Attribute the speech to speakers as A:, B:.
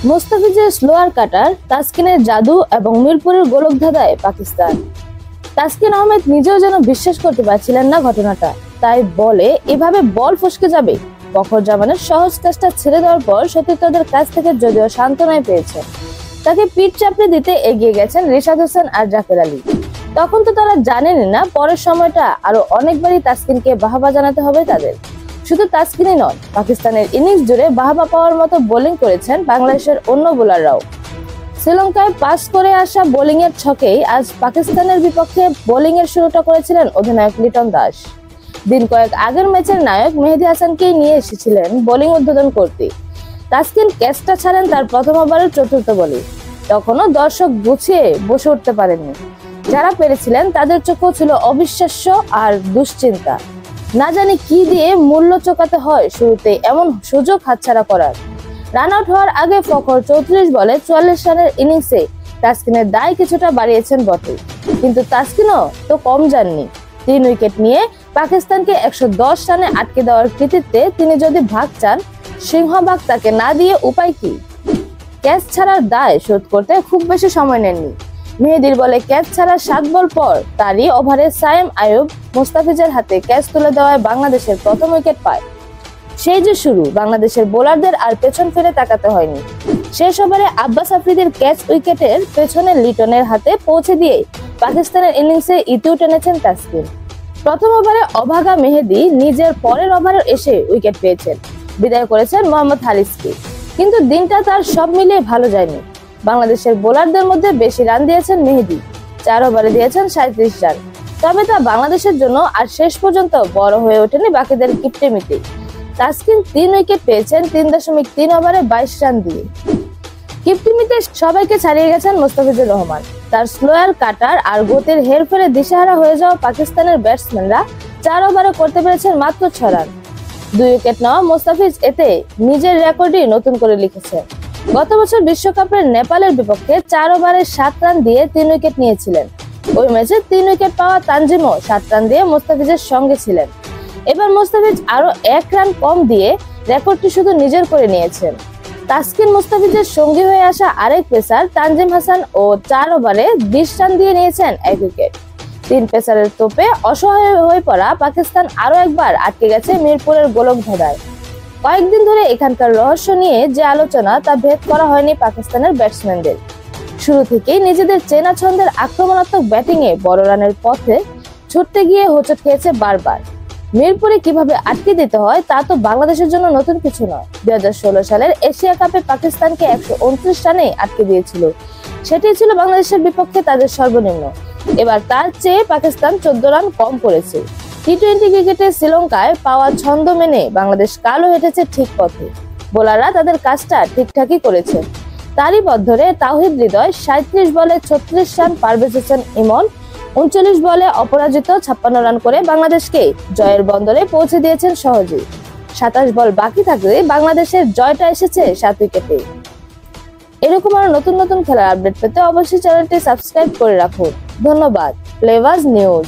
A: মোস্তাফিজের slower কাটার, তাসকিনের জাদু এবং মিরপুরের গোলকধাঁধায় পাকিস্তান। তাসকিন আহমেদ নিজেও যেন বিশ্বাস করতে পারছিলেন না ঘটনাটা, তাই বলে এভাবে বল ফসকে যাবে। ফখর জামানের সহজ কাজটা ছেড়ে দেওয়ার পর সতীর্থদের কাছ থেকে যদিও সান্ত্বনায় পেয়েছেন, তাকে পিঠ চাপড়ে দিতে এগিয়ে গেছেন রিশাদ হোসেন আর জাকের আলী। তখন তো তারা জানেনই না পরের সময়টা আরো অনেকবারই তাসকিনকে বাহবা জানাতে হবে তাদের। শুধু তাসকিনই নন, পাকিস্তানের ইনিংস জুড়ে বাহবা পাওয়ার মতো বোলিং করেছেন বাংলাদেশের অন্য বোলাররাও। শ্রীলঙ্কায় পাস করে আসা বোলিং এর ছকেই আজ পাকিস্তানের বিপক্ষে বোলিং এর শুরুটা করেছিলেন অধিনায়ক লিটন দাস। দিন কয়েক আগের ম্যাচের নায়ক মেহেদী হাসানকেই নিয়ে এসেছিলেন বোলিং উদ্বোধন করতে। তাসকিন ক্যাচটা ছাড়েন তার প্রথম ওভারের চতুর্থ বলে। তখনও দর্শক গুছিয়ে বসে উঠতে পারেননি। যারা পেরেছিলেন তাদের চোখেও ছিল অবিশ্বাস্য আর দুশ্চিন্তা। না জানি কি দিয়ে মূল্য চোকাতে হয় শুরুতে এমন সুযোগ হাতছাড়া করার। রান আউট হওয়ার আগে ফখর 34 বলে 44 রানের ইনিংসে তাসকিনের দায় কিছুটা বাড়িয়েছেন বটে, কিন্তু তাসকিনও তো কম যাননি। 3 উইকেট নিয়ে পাকিস্তানকে 110 রানে আটকে দেওয়ার কৃতিত্বে তিনি যদি ভাগ চান, সিংহভাগ তাকে না দিয়ে উপায় কি? ক্যাচ ছাড়ার দায় শোধ করতে খুব বেশি সময় নেননি। মেহেদীর বলে ক্যাচ ছাড়ার 7 বল পর তারই ওভারে সায়েম আইয়ুব মোস্তাফিজের হাতে ক্যাচ তুলে দেওয়ায় বাংলাদেশের প্রথম উইকেট পায়। সেই যে শুরু, বাংলাদেশের বোলারদের আর পেছন ফিরে তাকাতে হয়নি। শেষ ওভারে আব্বাস আফ্রিদির ক্যাচ উইকেটের পেছনে লিটনের হাতে পৌঁছে দিয়ে পাকিস্তানের ইনিংসে ইতিউ টেনেছেন তাসকিন। প্রথম ওভারে অভাগা মেহেদী নিজের পরের ওভারে এসে উইকেট পেয়েছেন, বিদায় করেছেন মোহাম্মদ হারিসকে। কিন্তু দিনটা তার সব মিলিয়ে ভালো যায়নি। বাংলাদেশের বোলারদের মধ্যে বেশি রান দিয়েছেন মেহেদী, 4 ওভারে দিয়েছেন 37 রান। তবে তা বাংলাদেশের জন্য আর শেষ পর্যন্ত বড় হয়ে ওঠেনি বাকিদের কিপটেমিতে। তাসকিন 3 উইকেট পেয়েছেন 3.3 ওভারে 22 রান দিয়ে। কিপটেমিতে সবাইকে ছাড়িয়ে গেছেন মোস্তাফিজুর রহমান। তার স্লোয়ার কাটার আর গতির হেরফেরে দিশেহারা হয়ে যাওয়া পাকিস্তানের ব্যাটসম্যানরা 4 ওভারে করতে পেরেছেন মাত্র 6 রান। 2 উইকেট নেওয়া মোস্তাফিজ এতে নিজের রেকর্ডই নতুন করে লিখেছেন। গত বছর বিশ্বকাপের নেপালের বিপক্ষে 4 ওভারে 7 রান দিয়ে 3 উইকেট নিয়েছিলেন। ওই ম্যাচে 3 উইকেট পাওয়া তানজিমও 7 রান দিয়ে মোস্তাফিজের সঙ্গে ছিলেন। এবার মোস্তাফিজ আরো 1 রান কম দিয়ে রেকর্ডটি শুধু নিজের করে নিয়েছেন। তাসকিন মোস্তাফিজের সঙ্গী হয়ে আসা আরেক পেসার তানজিম হাসান ও 4 ওভারে 20 রান দিয়ে নিয়েছেন 1 উইকেট। 3 পেসারের তোপে অসহায় হয়ে পড়া পাকিস্তান আরো একবার আটকে গেছে মিরপুরের গোলকধাঁধায়। কয়েকদিন ধরে এখানকার রহস্য নিয়ে যে আলোচনা, তা ভেদ করা হয়নি পাকিস্তানের ব্যাটসম্যানদের। শুরু থেকেই নিজেদের চেনা ছন্দের আক্রমণাত্মক ব্যাটিংয়ে বড় রানের পথে ছুটতে গিয়ে হোঁচট খেয়েছে বারবার। মিরপুরে কিভাবে আটকে দিতে হয় তা তো বাংলাদেশের জন্য নতুন কিছু নয়। 2016 সালের এশিয়া কাপে পাকিস্তানকে 129 রানে আটকে দিয়েছিল। সেটাই ছিল বাংলাদেশের বিপক্ষে তাদের সর্বনিম্ন। এবার তার চেয়ে পাকিস্তান 14 রান কম করেছে। টি-20 ক্রিকেটে শ্রীলঙ্কায় পাওয়া ছন্দ মেনে বাংলাদেশ কালও হেঁটেছে ঠিক পথে। বোলাররা তাদের কাজটা ঠিকঠাকই করেছে। তারই পথ ধরে তাওহিদ হৃদয় 37 বলে 36 রান, পারভেজ হোসেন ইমন 39 বলে অপরাজিত 56 রান করে বাংলাদেশকে জয়ের বন্দরে পৌঁছে দিয়েছেন সহজেই। 27 বল বাকি থাকলে বাংলাদেশের জয়টা এসেছে 7 উইকেটে। এরকম আরো নতুন নতুন খেলার আপডেট পেতে অবশ্যই চ্যানেলটি সাবস্ক্রাইব করে রাখুন। ধন্যবাদ। Flavours news.